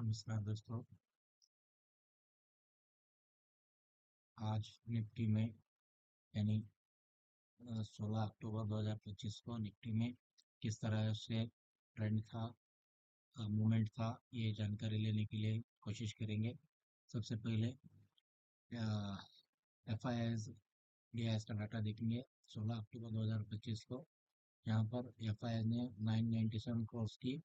नमस्कार दोस्तों। आज निफ्टी में यानी 16 अक्टूबर 2025 को निफ्टी में किस तरह से ट्रेंड था, मूवमेंट था, ये जानकारी लेने के लिए कोशिश करेंगे। सबसे पहले F I S D I S का डाटा देखेंगे 16 अक्टूबर 2025 को। यहाँ पर एफ आई एस ने 997 करोड़ की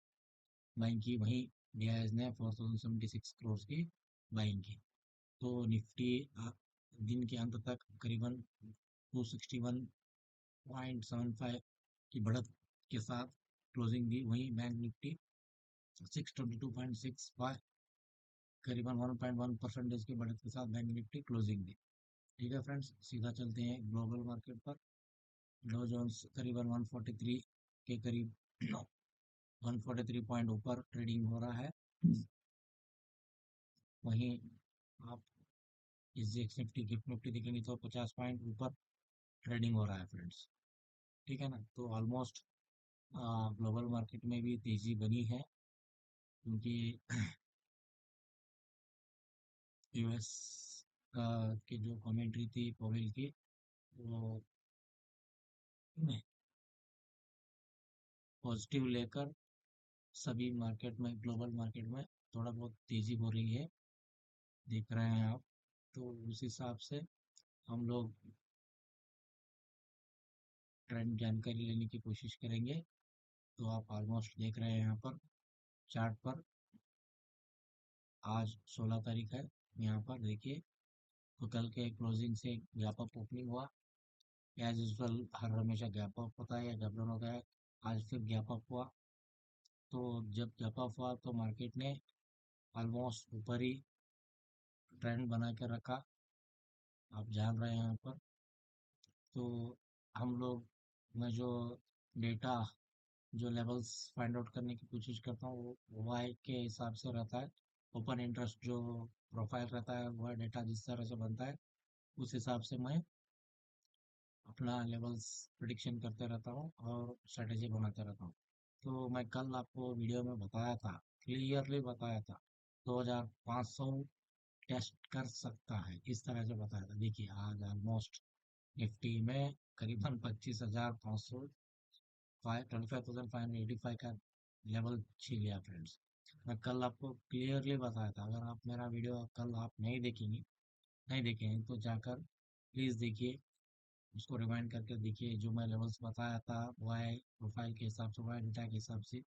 बाइंग की, वहीं डी आई एस ने 4076 करोड़ की बाइंग की। तो निफ्टी दिन के अंत तक करीबन 261.75 की बढ़त के साथ क्लोजिंग दी। वहीं बैंक निफ्टी 622.65 करीबन 1.1% की बढ़त के साथ बैंक निफ्टी क्लोजिंग दी। ठीक है फ्रेंड्स, सीधा चलते हैं ग्लोबल मार्केट पर। डो जोन्स करीबन 143 के करीब 143 पॉइंट ऊपर ट्रेडिंग हो रहा है। वहीं आप एसजीएक्स निफ्टी गिफ्ट निफ्टी देखेंगे तो 50 पॉइंट ऊपर ट्रेडिंग हो रहा है फ्रेंड्स। ठीक है ना, तो ऑलमोस्ट ग्लोबल मार्केट में भी तेजी बनी है, क्योंकि यूएस की जो कमेंट्री थी पवेल की, वो पॉजिटिव लेकर सभी मार्केट में, ग्लोबल मार्केट में थोड़ा बहुत तेजी हो रही है, देख रहे हैं आप। तो उस हिसाब से हम लोग ट्रेंड जानकारी लेने की कोशिश करेंगे। तो आप ऑलमोस्ट देख रहे हैं यहाँ पर चार्ट पर, आज 16 तारीख है। यहाँ पर देखिए, तो कल के क्लोजिंग से गैप अप ओपनिंग हुआ। एज यूजल हर हमेशा गैप अप होता है या गैप डाउन होता है। आज फिर गैप अप हुआ। तो जब गैप अप हुआ तो मार्केट ने ऑलमोस्ट ऊपर ही ट्रेंड बना के रखा, आप जान रहे हैं यहाँ पर। तो हम लोग, मैं जो डेटा, जो लेवल्स फाइंड आउट करने की कोशिश करता हूँ, वो वाई के हिसाब से रहता है। ओपन इंटरेस्ट जो प्रोफाइल रहता है, वह डेटा जिस तरह से बनता है, उस हिसाब से मैं अपना लेवल्स प्रिडिक्शन करते रहता हूँ और स्ट्रेटेजी बनाते रहता हूँ। तो मैं कल आपको वीडियो में बताया था, क्लियरली बताया था, 2500 टेस्ट कर सकता है, इस तरह से बताया था। देखिए आज ऑलमोस्ट निफ्टी में करीबन 25,500, 25,585 का लेवल छीन लिया फ्रेंड्स। मैं कल आपको क्लियरली बताया था। अगर आप मेरा वीडियो कल आप नहीं देखेंगे तो जाकर प्लीज़ देखिए, उसको रिमाइंड करके देखिए। जो मैं लेवल्स बताया था वाई प्रोफाइल के हिसाब से, वाई डेटा के हिसाब से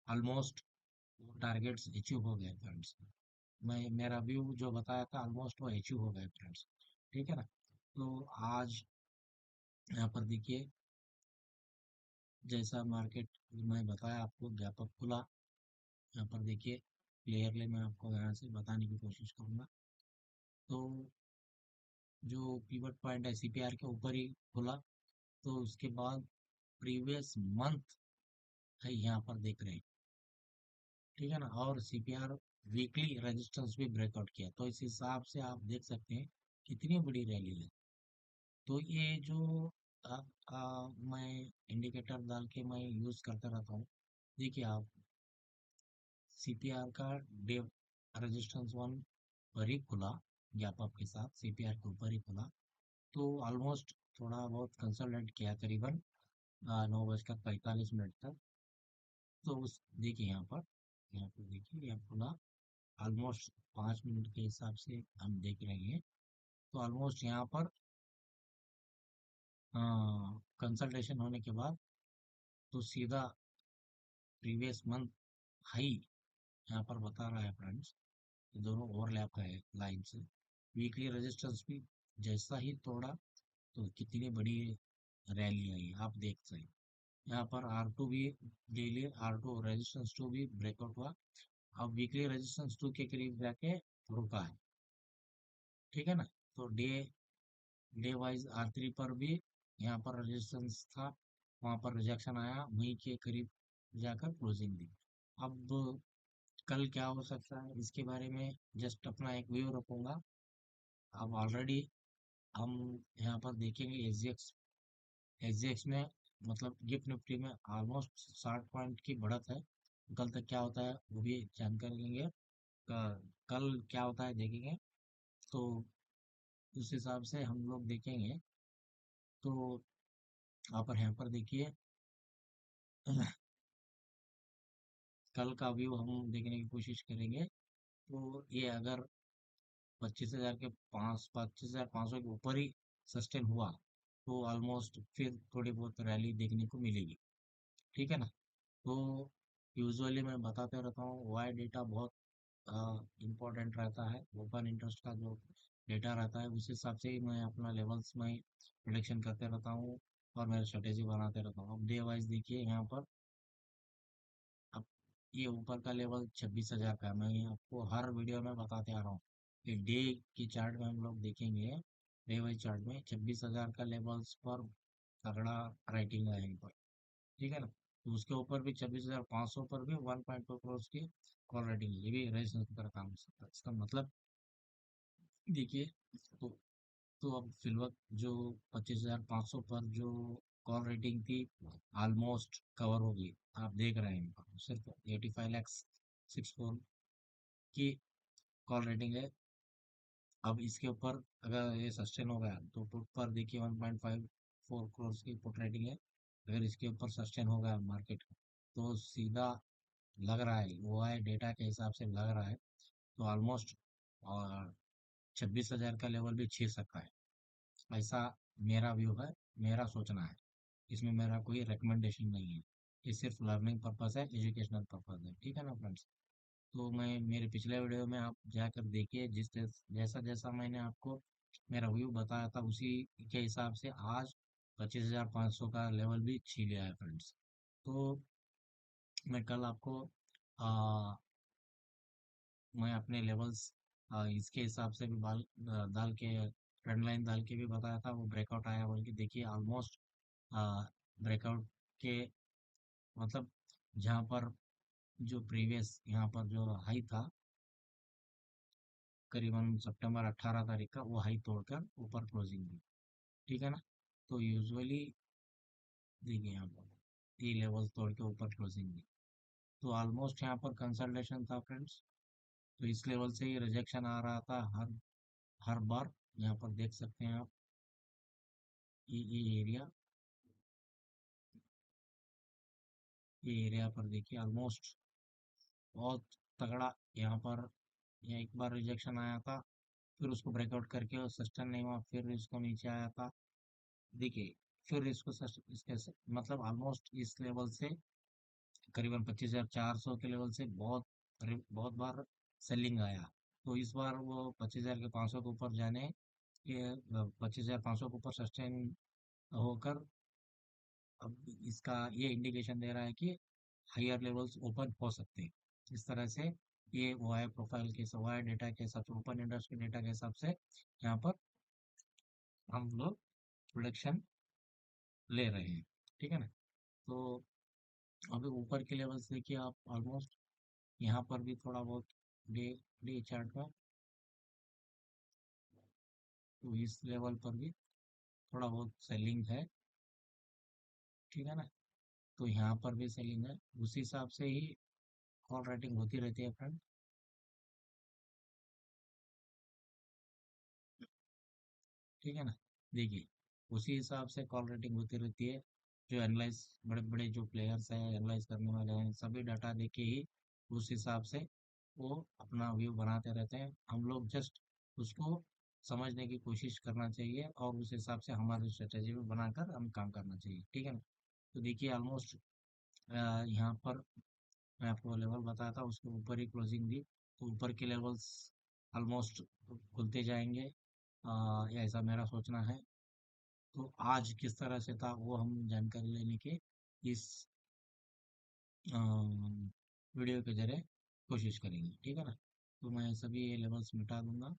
ऑलमोस्ट टारगेट्स अचीव हो गए फ्रेंड्स। मैं मेरा व्यू जो बताया था ऑलमोस्ट वो अचीव हो गए फ्रेंड्स। ठीक है ना। तो आज यहाँ पर देखिए, जैसा मार्केट मैं बताया आपको, गैप अप खुला। यहाँ पर देखिए क्लियरली मैं आपको यहाँ से बताने की कोशिश करूँगा। तो जो पिवट पॉइंट है सीपीआर के ऊपर ही खुला, तो उसके बाद प्रीवियस मंथ है यहाँ पर देख रहे हैं। ठीक है ना, और सीपीआर वीकली रेजिस्टेंस भी ब्रेकआउट किया। तो इस हिसाब से आप देख सकते हैं कितनी बड़ी रैली है। तो ये जो मैं इंडिकेटर डाल के मैं यूज़ करता रहता हूँ। देखिए आप, सीपीआर का डे रेजिस्टेंस वन पर ही खुला, गैप अप के साथ सीपीआर के ऊपर ही खुला। तो ऑलमोस्ट थोड़ा बहुत कंसल्टेंट किया करीबन 9:45 तक। तो उस देखिए यहाँ पर देखिए, यहाँ खुला ऑलमोस्ट 5 मिनट के हिसाब से हम देख रहे हैं। तो ऑलमोस्ट यहाँ पर कंसल्टेशन होने के बाद तो सीधा प्रीवियस मंथ हाई यहाँ पर बता रहा है फ्रेंड्स। ये दोनों ओवरलैप है लाइन से। वीकली रेजिस्टेंस भी जैसा ही तोड़ा, तो कितनी बड़ी रैली आई आप देख सकते हैं। यहाँ पर R2 भी, डेली R2 रेजिस्टेंस 2 भी ब्रेकआउट हुआ। अब वीकली रेजिस्टेंस 2 के करीब जाके रुका है। ठीक है ना। तो डे वाइज R3 पर भी यहाँ पर रेजिस्टेंस था, वहाँ पर रिजेक्शन आया, वहीं के करीब जाकर क्लोजिंग दी। अब कल क्या हो सकता है इसके बारे में जस्ट अपना एक व्यू रखूंगा। अब ऑलरेडी हम यहाँ पर देखेंगे एसजीएक्स में, मतलब गिफ्ट निफ्टी में ऑलमोस्ट 60 पॉइंट की बढ़त है। कल तक क्या होता है वो भी जानकारी लेंगे। कल क्या होता है देखेंगे। तो उस हिसाब से हम लोग देखेंगे। तो आप यहाँ पर देखिए कल का व्यू हम देखने की कोशिश करेंगे। तो ये अगर 25,000 के पाँच 25,500 के ऊपर ही सस्टेन हुआ तो ऑलमोस्ट फिर थोड़ी बहुत रैली देखने को मिलेगी। ठीक है ना। तो यूजुअली मैं बताते रहता हूँ वाई डेटा बहुत इम्पोर्टेंट रहता है। ओपन इंटरेस्ट का जो डेटा रहता है उस हिसाब से ही मैं अपना लेवल्स में प्रोडिक्शन करते रहता हूँ और मेरा स्ट्रेटेजी बनाते रहता हूँ। अब डे वाइज देखिए यहाँ पर। अब ये ऊपर का लेवल 26,000 का है। मैं आपको हर वीडियो में बताते आ रहा हूँ कि डे की चार्ट में हम लोग देखेंगे। डे वाइज चार्ट में 26,000 का लेवल्स पर तगड़ा राइटिंग है यहाँ पर। ठीक है ना। तो उसके ऊपर भी 26,500 पर भी 1.2 करोड़ की कॉल राइटिंग है। ये भी रेस का काम हो सकता है। इसका मतलब देखिए। तो तो अब फिलवक्त जो 25,500 पर जो कॉल रेटिंग थी ऑलमोस्ट कवर होगी। आप देख रहे हैं सिर्फ 85 लाख 64 की कॉल रेटिंग है। अब इसके ऊपर अगर ये सस्टेन हो गया तो पुट पर देखिए 1.54 करोड़ की पुट रेटिंग है। अगर इसके ऊपर सस्टेन हो गया मार्केट तो सीधा लग रहा है वो है डेटा के हिसाब से लग रहा है। तो ऑलमोस्ट और 26,000 का लेवल भी छू सकता है। ऐसा मेरा व्यू है। मेरा सोचना है। इसमें मेरा कोई रिकमेंडेशन नहीं है। ये सिर्फ लर्निंग पर्पस है एजुकेशनल पर्पस है। ठीक है ना फ्रेंड्स। तो मैं मेरे पिछले वीडियो में आप जाकर देखिए जैसा जैसा मैंने आपको मेरा व्यू बताया था उसी के हिसाब से आज 25,500 का लेवल भी छी लिया है फ्रेंड्स। तो मैं कल आपको आ, मैं अपने लेवल्स इसके हिसाब से भी डाल के ट्रेंड लाइन डाल के भी बताया था। वो ब्रेकआउट आया बोल के देखिए ऑलमोस्ट ब्रेकआउट के मतलब जहाँ पर जो प्रीवियस यहाँ पर जो हाई था करीबन सितंबर 18 तारीख का वो हाई तोड़कर ऊपर क्लोजिंग हुई। ठीक है ना। तो यूजुअली देखिए यहाँ पर ये लेवल तोड़ के ऊपर क्लोजिंग हुई। तो ऑलमोस्ट यहाँ पर कंसल्टेशन था फ्रेंड्स। तो इस लेवल से ही रिजेक्शन आ रहा था हर हर बार। यहाँ पर देख सकते हैं आप ये एरिया। ये एरिया पर देखिए ऑलमोस्ट बहुत तगड़ा यहाँ पर ये एक बार रिजेक्शन आया था। फिर उसको ब्रेकआउट करके सस्टेन नहीं हुआ फिर इसको नीचे आया था। देखिए फिर इसको इसके मतलब ऑलमोस्ट इस लेवल से करीबन 25,400 के लेवल से बहुत बार सेलिंग आया। तो इस बार वो 25,500 के ऊपर जाने ये 25,500 के ऊपर सस्टेन होकर अब इसका ये इंडिकेशन दे रहा है कि हायर लेवल्स ओपन हो सकते हैं। इस तरह से ये वाई प्रोफाइल के वाई डेटा के हिसाब से ओपन इंटरेस्ट के डेटा के हिसाब से यहाँ पर हम लोग प्रोडक्शन ले रहे हैं। ठीक है ना। तो अभी ऊपर के लेवल्स देखिए आप ऑलमोस्ट यहाँ पर भी थोड़ा बहुत डे डे चार्ट में तो इस लेवल पर भी थोड़ा बहुत सेलिंग है। ठीक है ना। तो यहाँ पर भी सेलिंग है उसी हिसाब से ही कॉल राइटिंग होती रहती है फ्रेंड। ठीक है ना। देखिए उसी हिसाब से कॉल रेटिंग होती रहती है। जो एनालाइज बड़े बड़े जो प्लेयर्स हैं एनालाइज करने वाले हैं सभी डाटा देके ही उस हिसाब से वो अपना व्यू बनाते रहते हैं। हम लोग जस्ट उसको समझने की कोशिश करना चाहिए और उस हिसाब से हमारी स्ट्रेटेजी भी बनाकर हम काम करना चाहिए। ठीक है ना। तो देखिए ऑलमोस्ट यहाँ पर मैं आपको लेवल बताया था उसके ऊपर ही क्लोजिंग दी। तो ऊपर के लेवल्स ऑलमोस्ट खुलते जाएंगे। ऐसा मेरा सोचना है। तो आज किस तरह से था वो हम जानकारी लेने की इस वीडियो के जरिए कोशिश करेंगे। ठीक है ना। तो मैं सभी ये लेवल्स मिटा दूंगा।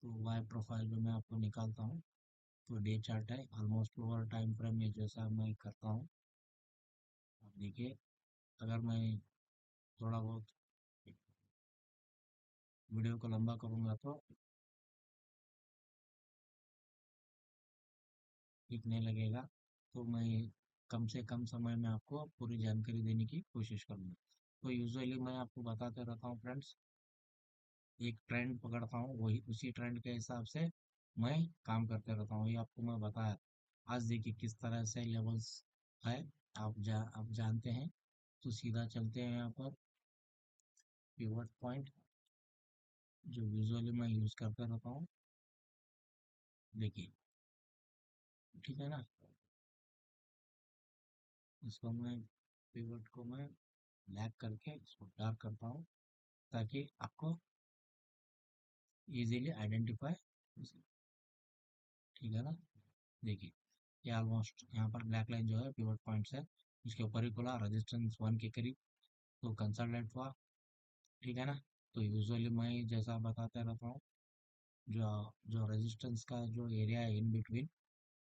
तो वाई प्रोफाइल पे मैं आपको निकालता हूँ। तो डे चार्ट है ऑलमोस्ट ओवर टाइम फ्रेम में जैसा मैं करता हूँ। आप देखिए अगर मैं थोड़ा बहुत वीडियो को लंबा करूँगा तो ठीक नहीं लगेगा। तो मैं कम से कम समय में आपको पूरी जानकारी देने की कोशिश करूँगा। तो यूजुअली मैं आपको बताते रहता हूँ फ्रेंड्स एक ट्रेंड पकड़ता हूँ, वही उसी ट्रेंड के हिसाब से मैं काम करते रहता हूँ। ये आपको मैं बताया। आज देखिए किस तरह से लेवल्स है, आप जानते हैं। तो सीधा चलते हैं यहाँ पर पिवट पॉइंट, जो यूजुअली मैं यूज़ करते रहता हूँ। देखिए, ठीक है ना। इसको मैं पिवट को मैं ब्लैक करके इसको डार्क करता हूँ, ताकि आपको इजीली आइडेंटिफाई, ठीक है ना। देखिए, ये ऑलमोस्ट यहाँ पर ब्लैक लाइन जो है पिवट पॉइंट्स है, उसके ऊपर ही खुला रेजिस्टेंस 1 के करीब, तो कंसल्टेंट हुआ, ठीक है ना। तो यूजुअली मैं जैसा बताते रहता हूँ, जो जो रेजिस्टेंस का जो एरिया है इन बिटवीन,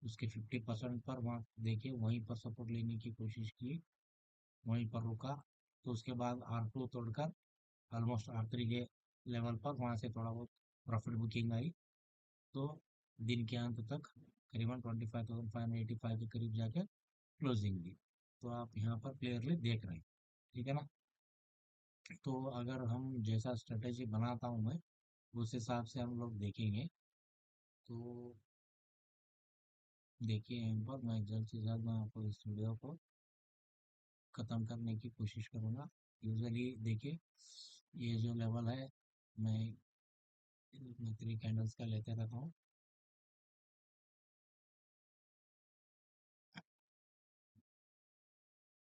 उसके 50% पर वहाँ देखिए, वहीं पर सपोर्ट लेने की कोशिश की, वहीं पर रुका। तो उसके बाद R2 तोड़कर ऑलमोस्ट R3 के लेवल पर वहाँ से थोड़ा बहुत प्रॉफिट बुकिंग आई। तो दिन के अंत तक करीबन 25,585 के करीब जाके क्लोजिंग दी। तो आप यहाँ पर क्लियरली देख रहे हैं, ठीक है ना। तो अगर हम जैसा स्ट्रेटेजी बनाता हूँ मैं, उस हिसाब से हम लोग देखेंगे। तो देखिए, यहाँ पर मैं जल्द से जल्द मैं आपको इस वीडियो को ख़त्म करने की कोशिश करूँगा। यूजुअली देखिए, ये जो लेवल है, मैं 3 कैंडल्स का लेते रहता हूँ।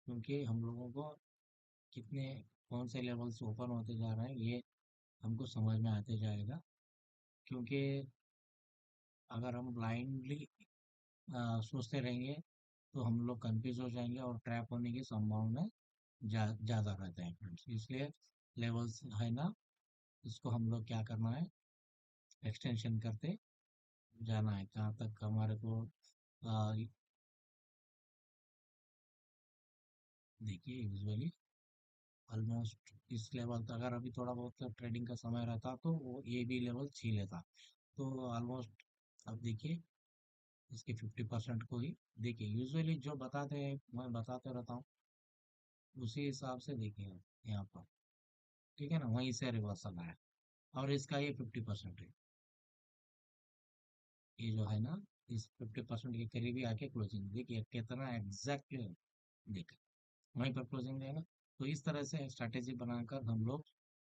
क्योंकि हम लोगों को कितने कौन से लेवल्स ओपन होते जा रहे हैं, ये हमको समझ में आते जाएगा। क्योंकि अगर हम ब्लाइंडली सोचते रहेंगे, तो हम लोग कंफ्यूज हो जाएंगे और ट्रैप होने की संभावना ज़्यादा रहता है फ्रेंड्स। इसलिए लेवल्स है ना, इसको हम लोग क्या करना है, एक्सटेंशन करते जाना है कहाँ तक हमारे को। आ, देखिए, यूजुअली ऑलमोस्ट इस लेवल तक अगर अभी थोड़ा बहुत ट्रेडिंग का समय रहता, तो वो ये भी लेवल छी लेता। तो ऑलमोस्ट अब देखिए, इसके 50% को ही देखिए, यूजुअली जो बताते हैं मैं बताते रहता हूँ, उसी हिसाब से देखिए आप यहाँ पर, ठीक है ना, वहीं से रिवर्सल आया। और इसका ये 50% है, ये जो है ना, इस 50% के करीब ही आके क्लोजिंग देखिए कितना एग्जैक्टली, देखिए वहीं पर क्लोजिंग है ना। तो इस तरह से स्ट्रैटेजी बनाकर हम लोग,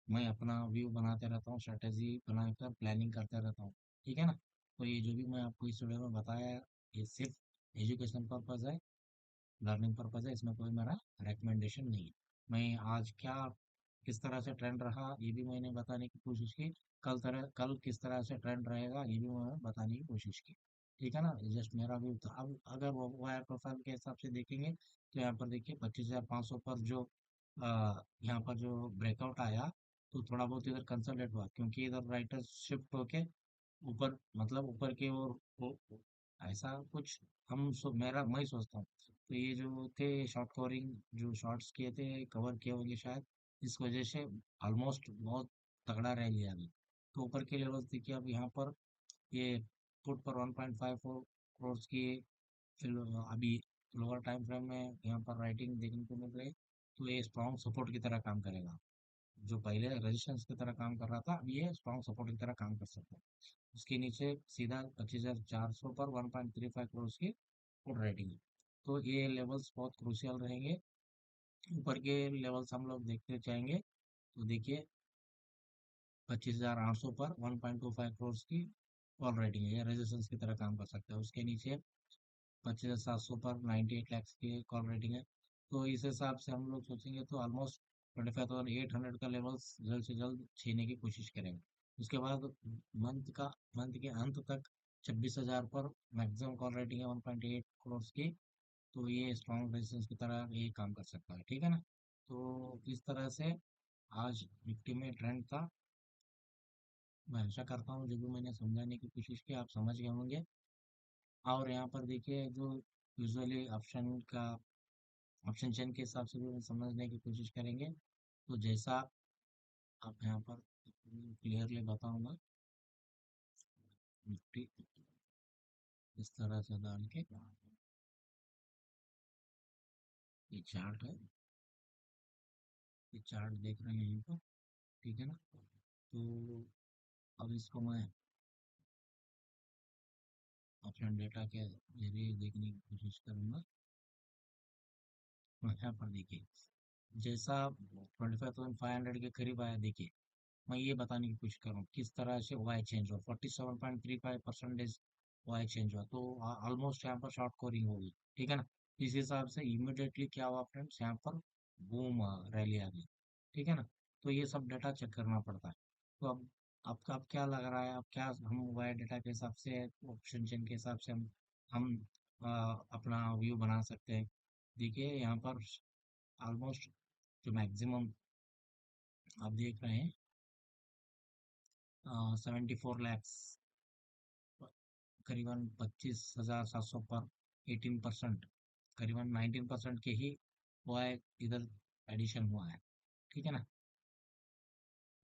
मैं अपना व्यू बनाते रहता हूँ, स्ट्रैटेजी बनाकर प्लानिंग करते रहता हूँ, ठीक है ना। तो ये जो भी मैं आपको इस वीडियो में बताया, ये सिर्फ एजुकेशन पर्पज़ है, लर्निंग पर्पज़ है, इसमें कोई मेरा रिकमेंडेशन नहीं है। मैं आज क्या किस तरह से ट्रेंड रहा ये भी मैंने बताने की कोशिश की, कल किस तरह से ट्रेंड रहेगा ये भी मैंने बताने की कोशिश की, ठीक है ना। जस्ट मेरा व्यू था। अब अगर वो वायर प्रोफाइल के हिसाब से देखेंगे, तो यहाँ पर देखिए 25,500 पर जो यहाँ पर जो ब्रेकआउट आया, तो थोड़ा बहुत इधर कंसल्टेट हुआ, क्योंकि इधर राइटर शिफ्ट होके ऊपर, मतलब ऊपर की ओर ऐसा कुछ मेरा मैं सोचता हूँ। तो ये जो थे शॉर्ट कवरिंग, जो शॉर्ट्स किए थे, कवर किए होंगे शायद, इस वजह से ऑलमोस्ट बहुत तगड़ा रह लिया अभी। तो ऊपर के लेवल्स देखिए, अब यहाँ पर ये पुट पर 1.54 करोड़ की फिर अभी लोअर टाइम फ्रेम में यहाँ पर राइटिंग देखने को मिल रही है। तो ये स्ट्रॉन्ग सपोर्ट की तरह काम करेगा। जो पहले रेजिस्टेंस की तरह काम कर रहा था, अब ये स्ट्रॉन्ग सपोर्ट की तरह काम कर सकता है। उसके नीचे सीधा 25,400 पर 1.35 करोड़ की फुट रेटिंग है। तो ये लेवल्स बहुत क्रूशियल रहेंगे। ऊपर के लेवल्स हम लोग देखते जाएंगे, तो देखिए 25,800 पर 1.25 करोड़ की कॉल रेटिंग है, या रेजिस्टेंस की तरह काम कर सकता है। उसके नीचे 25,700 पर 98 लाख की कॉल रेटिंग है। तो इस हिसाब से हम लोग सोचेंगे, तो ऑलमोस्ट 25,800 का लेवल्स जल्द से जल्द छीने की कोशिश करेंगे। उसके बाद मंथ के अंत तक 26,000 पर मैक्सिमम कॉल रेटिंग है 1.8 करोड़ की। तो ये स्ट्रॉन्ग रेजिस्टेंस की तरह ये काम कर सकता है, ठीक है ना। तो इस तरह से आज निफ्टी में ट्रेंड था। मैं आशा करता हूँ जो भी मैंने समझाने की कोशिश की आप समझ गए होंगे। और यहाँ पर देखिए, जो यूजुअली ऑप्शन चेन के हिसाब से भी समझने की कोशिश करेंगे। तो जैसा आप यहाँ पर क्लियरली बताऊंगा, निफ्टी इस तरह से डाल के, ये चार्ट है, ये चार्ट देख रहे हैं यहीं पर, ठीक है ना। तो अब इसको मैं अपना डेटा के जरिए देखने की कोशिश करूँगा। यहाँ पर देखिए, जैसा 25,500 के करीब आया, देखिए मैं ये बताने की कोशिश कर रहा हूँ किस तरह से वाई चेंज हुआ। 47.35% वाई चेंज हुआ, तो ऑलमोस्ट यहाँ पर शॉर्ट कवरिंग होगी, ठीक है ना। इस हिसाब से इमिडिएटली क्या हुआ फ्रेंड्स, यहाँ पर बूम रैली आ गई, ठीक है ना। तो ये सब डेटा चेक करना पड़ता है। तो अब आपका अब क्या लग रहा है, अब क्या हम वाई डेटा के हिसाब से, ऑप्शन चेन के हिसाब से हम अपना व्यू बना सकते हैं। देखिए यहाँ पर ऑलमोस्ट जो मैक्सिमम आप देख रहे हैं 74 लैक्स, करीबन 25,700 पर 18%, करीबन 19% के ही हुआ है, इधर एडिशन हुआ है, ठीक है ना।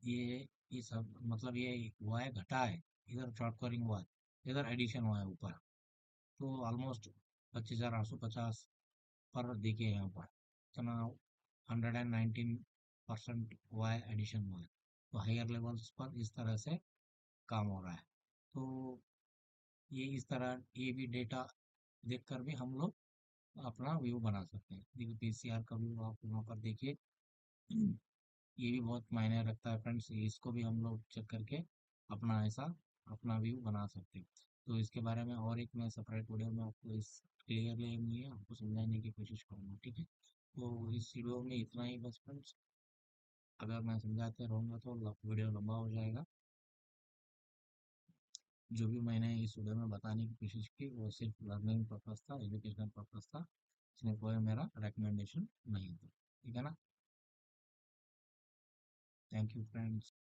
ये सब मतलब ये हुआ है, घटा है, इधर शॉर्ट कवरिंग हुआ है, इधर एडिशन हुआ है ऊपर। तो ऑलमोस्ट 25,850 पर देखिए यहाँ पर इतना 119% हुआ है, एडिशन हुआ है। तो हायर लेवल्स पर इस तरह से काम हो रहा है। तो ये इस तरह ये भी डेटा देखकर भी हम लोग अपना व्यू बना सकते हैं। देखिए पीसीआर का व्यू आप वहाँ पर देखिए, ये भी बहुत मायने रखता है फ्रेंड्स, इसको भी हम लोग चेक करके अपना ऐसा अपना व्यू बना सकते हैं। तो इसके बारे में और एक मैं सेपरेट वीडियो में आपको इस क्लियरली नहीं है आपको समझाने की कोशिश करूँगा, ठीक है। तो इस वीडियो में इतना ही बस फ्रेंड्स, अगर मैं समझाते रहूँगा तो वीडियो लंबा हो जाएगा। जो भी मैंने इस वीडियो में बताने की कोशिश की वो सिर्फ लर्निंग पर्पस था, एजुकेशनल पर्पस था, इसमें कोई मेरा रिकमेंडेशन नहीं था, ठीक है ना। Thank you friends.